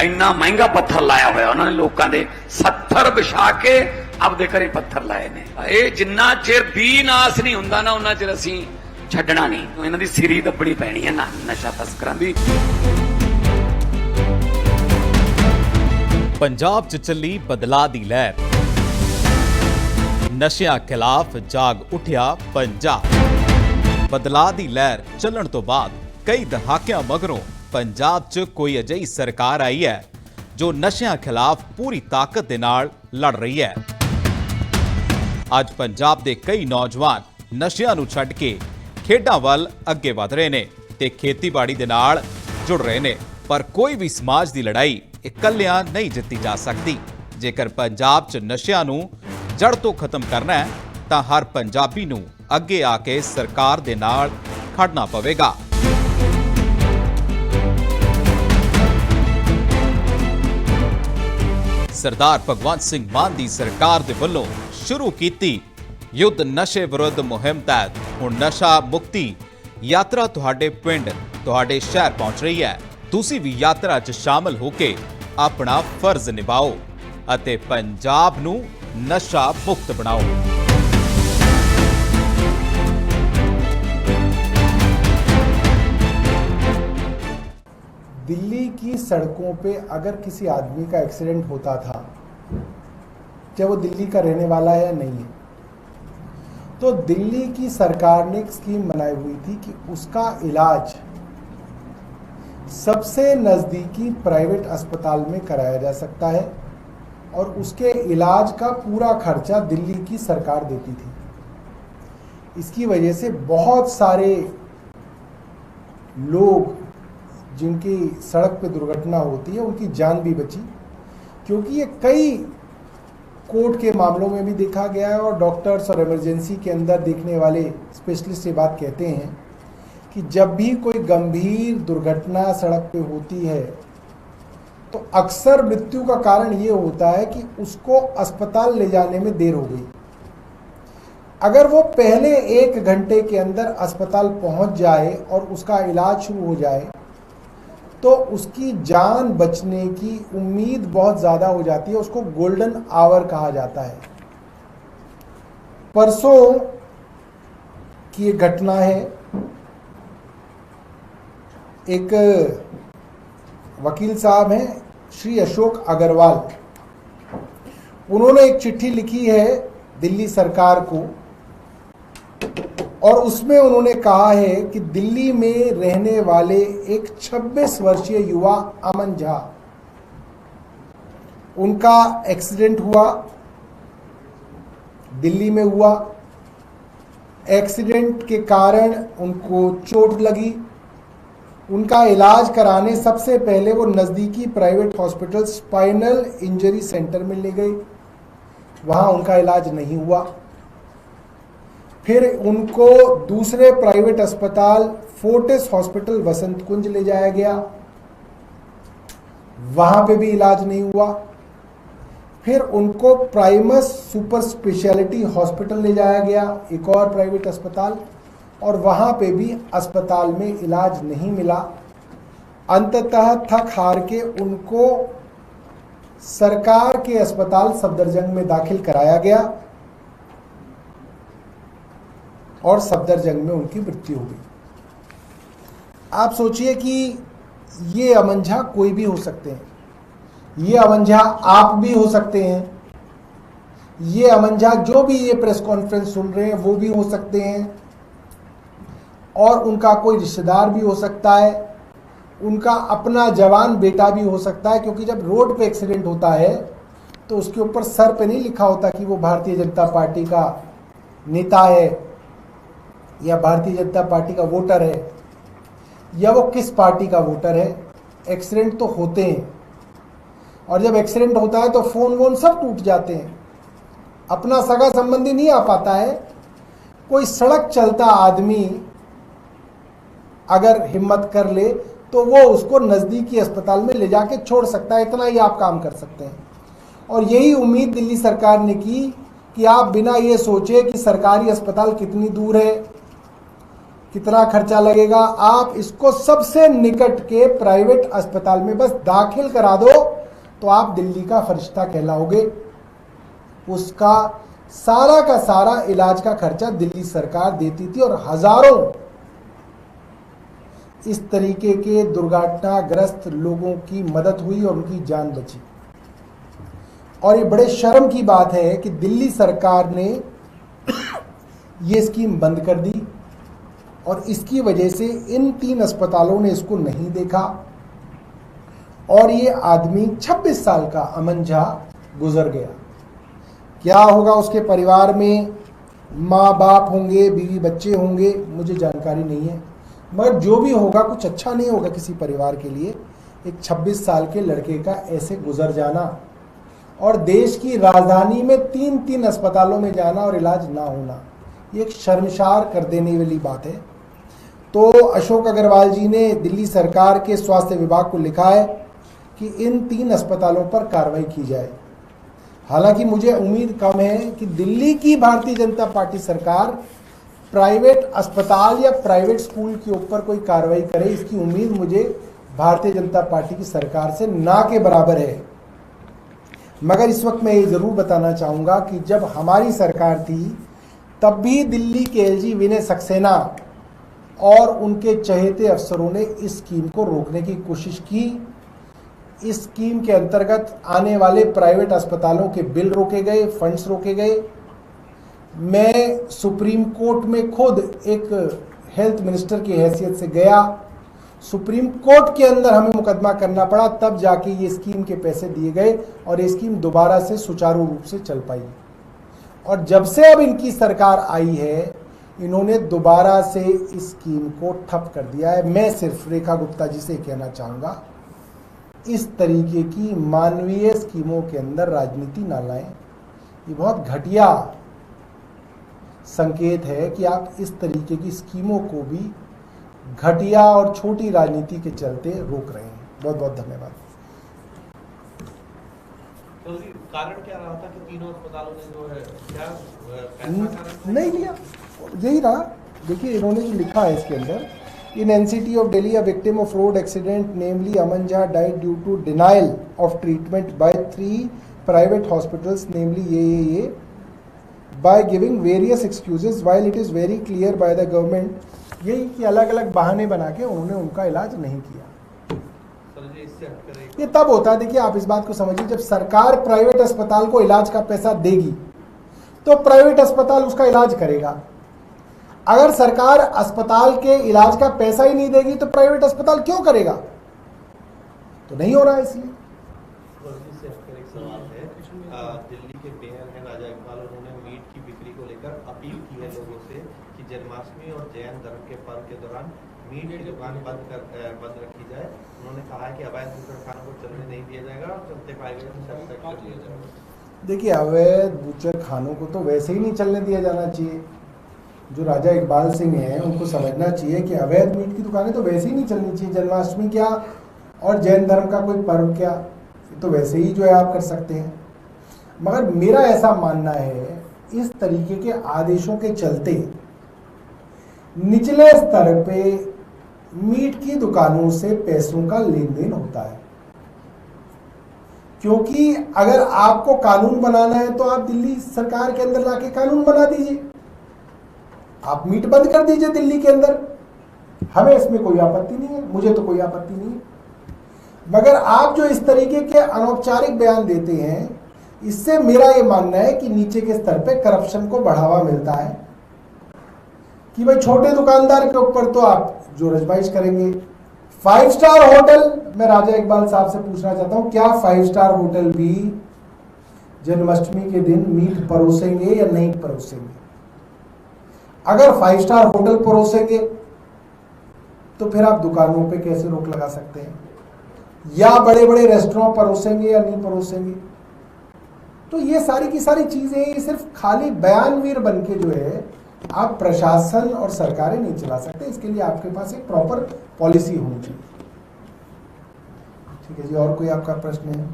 इन्ना महंगा पत्थर लाया हुआ उन्होंने लोगों के 70 विछा के आपदे घरे पत्थर लाए ने। ये जिन्ना चिर भी नाश नहीं हुंदा ना उन्ना चिर असीं छड्डना नहीं। इन्हां दी सिरी दब्बणी पैणी है ना नशा तस्करां दी। पंजाब च चली बदलाव दी लहर, नशिਆਂ खिलाफ जाग उठिया पंजाब। बदलाव दी लहर चलण तो बाद कई दहाकिਆਂ मगरों पंजाब च कोई अजिही सरकार आई है जो नशिਆਂ खिलाफ पूरी ताकत दे नाल लड़ रही है। ਅੱਜ पंजाब दे कई नौजवान नशिਆਂ ਨੂੰ ਛੱਡ ਕੇ ਖੇਡਾਂ ਵੱਲ ਅੱਗੇ ਵਧ ਰਹੇ ਨੇ ਤੇ ਖੇਤੀਬਾੜੀ ਦੇ ਨਾਲ ਜੁੜ ਰਹੇ ਨੇ। ਪਰ ਕੋਈ ਵੀ ਸਮਾਜ ਦੀ ਲੜਾਈ ਇਕੱਲਿਆਂ ਨਹੀਂ ਜਿੱਤੀ ਜਾ ਸਕਦੀ। ਜੇਕਰ ਪੰਜਾਬ 'ਚ ਨਸ਼ਿਆਂ ਨੂੰ ਜੜ ਤੋਂ ਖਤਮ ਕਰਨਾ ਹੈ ਤਾਂ ਹਰ ਪੰਜਾਬੀ ਨੂੰ ਅੱਗੇ ਆ ਕੇ ਸਰਕਾਰ ਦੇ ਨਾਲ ਖੜਨਾ ਪਵੇਗਾ। सरदार भगवंत सिंह मान दी सरकार दे वल्लों शुरू कीती युद्ध नशे विरुद्ध मुहिम तहत हुण नशा मुक्ति यात्रा तुहाडे पिंड तुहाडे शहर पहुंच रही है। तुसी भी यात्रा च शामिल होके अपना फर्ज निभाओ अते पंजाब नू नशा मुक्त बनाओ। दिल्ली की सड़कों पे अगर किसी आदमी का एक्सीडेंट होता था, चाहे वो दिल्ली का रहने वाला है या नहीं है, तो दिल्ली की सरकार ने एक स्कीम बनाई हुई थी कि उसका इलाज सबसे नज़दीकी प्राइवेट अस्पताल में कराया जा सकता है और उसके इलाज का पूरा खर्चा दिल्ली की सरकार देती थी। इसकी वजह से बहुत सारे लोग जिनकी सड़क पे दुर्घटना होती है उनकी जान भी बची, क्योंकि ये कई कोर्ट के मामलों में भी देखा गया है और डॉक्टर्स और इमरजेंसी के अंदर देखने वाले स्पेशलिस्ट ये बात कहते हैं कि जब भी कोई गंभीर दुर्घटना सड़क पे होती है तो अक्सर मृत्यु का कारण ये होता है कि उसको अस्पताल ले जाने में देर हो गई। अगर वो पहले 1 घंटे के अंदर अस्पताल पहुंच जाए और उसका इलाज शुरू हो जाए तो उसकी जान बचने की उम्मीद बहुत ज़्यादा हो जाती है। उसको गोल्डन आवर कहा जाता है। परसों की एक घटना है, एक वकील साहब हैं श्री अशोक अग्रवाल, उन्होंने एक चिट्ठी लिखी है दिल्ली सरकार को और उसमें उन्होंने कहा है कि दिल्ली में रहने वाले एक 26 वर्षीय युवा अमन झा, उनका एक्सीडेंट हुआ, दिल्ली में हुआ। एक्सीडेंट के कारण उनको चोट लगी। उनका इलाज कराने सबसे पहले वो नज़दीकी private hospital spinal injury centre में ले गए, वहाँ उनका इलाज नहीं हुआ। फिर उनको दूसरे प्राइवेट अस्पताल फोर्टिस हॉस्पिटल वसंत कुंज ले जाया गया, वहां पे भी इलाज नहीं हुआ। फिर उनको प्राइमस सुपर स्पेशलिटी हॉस्पिटल ले जाया गया, एक और प्राइवेट अस्पताल, और वहां पे भी अस्पताल में इलाज नहीं मिला। अंततः थक हार के उनको सरकार के अस्पताल सफदरजंग में दाखिल कराया गया और सफदरजंग में उनकी मृत्यु हो गई। आप सोचिए कि ये अमन झा कोई भी हो सकते हैं, ये अमन झा आप भी हो सकते हैं, ये अमन झा जो भी ये प्रेस कॉन्फ्रेंस सुन रहे हैं वो भी हो सकते हैं, और उनका कोई रिश्तेदार भी हो सकता है, उनका अपना जवान बेटा भी हो सकता है। क्योंकि जब रोड पे एक्सीडेंट होता है तो उसके ऊपर सर पे नहीं लिखा होता कि वो भारतीय जनता पार्टी का नेता है या भारतीय जनता पार्टी का वोटर है या वो किस पार्टी का वोटर है। एक्सीडेंट तो होते हैं, और जब एक्सीडेंट होता है तो फ़ोन वोन सब टूट जाते हैं, अपना सगा संबंधी नहीं आ पाता है। कोई सड़क चलता आदमी अगर हिम्मत कर ले तो वो उसको नज़दीकी अस्पताल में ले जाके छोड़ सकता है, इतना ही आप काम कर सकते हैं। और यही उम्मीद दिल्ली सरकार ने की कि आप बिना ये सोचे कि सरकारी अस्पताल कितनी दूर है, कितना खर्चा लगेगा, आप इसको सबसे निकट के प्राइवेट अस्पताल में बस दाखिल करा दो तो आप दिल्ली का फरिश्ता कहलाओगे। उसका सारा का सारा इलाज का खर्चा दिल्ली सरकार देती थी और हजारों इस तरीके के दुर्घटनाग्रस्त लोगों की मदद हुई और उनकी जान बची। और ये बड़े शर्म की बात है कि दिल्ली सरकार ने ये स्कीम बंद कर दी और इसकी वजह से इन 3 अस्पतालों ने इसको नहीं देखा और ये आदमी 26 साल का अमन झा गुजर गया। क्या होगा उसके परिवार में, माँ बाप होंगे, बीवी बच्चे होंगे, मुझे जानकारी नहीं है, मगर जो भी होगा कुछ अच्छा नहीं होगा किसी परिवार के लिए। एक 26 साल के लड़के का ऐसे गुजर जाना और देश की राजधानी में 3 अस्पतालों में जाना और इलाज ना होना, ये एक शर्मसार कर देने वाली बात है। तो अशोक अग्रवाल जी ने दिल्ली सरकार के स्वास्थ्य विभाग को लिखा है कि इन 3 अस्पतालों पर कार्रवाई की जाए। हालांकि मुझे उम्मीद कम है कि दिल्ली की भारतीय जनता पार्टी सरकार प्राइवेट अस्पताल या प्राइवेट स्कूल के ऊपर कोई कार्रवाई करे, इसकी उम्मीद मुझे भारतीय जनता पार्टी की सरकार से ना के बराबर है। मगर इस वक्त मैं ये जरूर बताना चाहूंगा कि जब हमारी सरकार थी तब भी दिल्ली के एलजी विनय सक्सेना और उनके चहेते अफसरों ने इस स्कीम को रोकने की कोशिश की। इस स्कीम के अंतर्गत आने वाले प्राइवेट अस्पतालों के बिल रोके गए, फंड्स रोके गए। मैं सुप्रीम कोर्ट में खुद एक हेल्थ मिनिस्टर की हैसियत से गया, सुप्रीम कोर्ट के अंदर हमें मुकदमा करना पड़ा, तब जाके ये स्कीम के पैसे दिए गए और ये स्कीम दोबारा से सुचारू रूप से चल पाई। और जब से अब इनकी सरकार आई है, इन्होंने दोबारा से इस स्कीम को ठप कर दिया है। मैं सिर्फ रेखा गुप्ता जी से कहना चाहूँगा, इस तरीके की मानवीय स्कीमों के अंदर राजनीति ना लाएं। ये बहुत घटिया संकेत है कि आप इस तरीके की स्कीमों को भी घटिया और छोटी राजनीति के चलते रोक रहे हैं। बहुत बहुत धन्यवाद। तो कारण क्या रहा था कि तीनों अस्पतालों ने जो है क्या फैसला नहीं लिया, यही रहा। देखिए इन्होंने जो लिखा है इसके अंदर, in NCT of Delhi a victim of road accident namely Aman Jha died due to denial of treatment by 3 private hospitals namely ये by giving various excuses while it is very clear by the government, यही कि अलग अलग बहाने बना के उन्होंने उनका इलाज नहीं किया। ये तब होता है, देखिए आप इस बात को समझिए, जब सरकार प्राइवेट अस्पताल को इलाज का पैसा देगी तो प्राइवेट अस्पताल उसका इलाज करेगा। अगर सरकार अस्पताल के इलाज का पैसा ही नहीं देगी तो प्राइवेट अस्पताल क्यों करेगा? तो नहीं हो रहा है। इसलिए एक सवाल है, दिल्ली के मेयर हैं राजा इकबाल, उन्होंने मीट की बिक्री को लेकर अपील की है लोगों से कि जन्माष्टमी और जैन धर्म के पर्व के दौरान मीट की दुकान बंद रखी जाए। उन्होंने कहा है कि अवैध बूचड़ खानों को चलने नहीं दिया जाएगा और चलते पाए गए तो सस्पेंड कर दिया जाएगा। देखिए अवैध बूचड़ खानों को तो वैसे ही नहीं चलने दिया जाना चाहिए। जो राजा इकबाल सिंह हैं उनको समझना चाहिए कि अवैध मीट की दुकानें तो वैसे ही नहीं चलनी चाहिए। जन्माष्टमी क्या और जैन धर्म का कोई पर्व क्या, तो वैसे ही जो है आप कर सकते हैं। मगर मेरा ऐसा मानना है, इस तरीके के आदेशों के चलते निचले स्तर पे मीट की दुकानों से पैसों का लेन देन होता है। क्योंकि अगर आपको कानून बनाना है तो आप दिल्ली सरकार के अंदर लाके कानून बना दीजिए, आप मीट बंद कर दीजिए दिल्ली के अंदर, हमें इसमें कोई आपत्ति नहीं है, मुझे तो कोई आपत्ति नहीं है। मगर आप जो इस तरीके के अनौपचारिक बयान देते हैं, इससे मेरा ये मानना है कि नीचे के स्तर पे करप्शन को बढ़ावा मिलता है कि भाई छोटे दुकानदार के ऊपर तो आप जो रजबाइश करेंगे। 5 स्टार होटल, मैं राजा इकबाल साहब से पूछना चाहता हूं, क्या 5 स्टार होटल भी जन्माष्टमी के दिन मीट परोसेंगे या नहीं परोसेंगे? अगर 5 स्टार होटल परोसेंगे तो फिर आप दुकानों पे कैसे रोक लगा सकते हैं? या बड़े बड़े रेस्टोरेंट परोसेंगे या नहीं परोसेंगे? तो ये सारी की सारी चीजें ये सिर्फ खाली बयानवीर बन के जो है आप प्रशासन और सरकारें नहीं चला सकते। इसके लिए आपके पास एक प्रॉपर पॉलिसी होनी चाहिए। ठीक है जी, और कोई आपका प्रश्न है?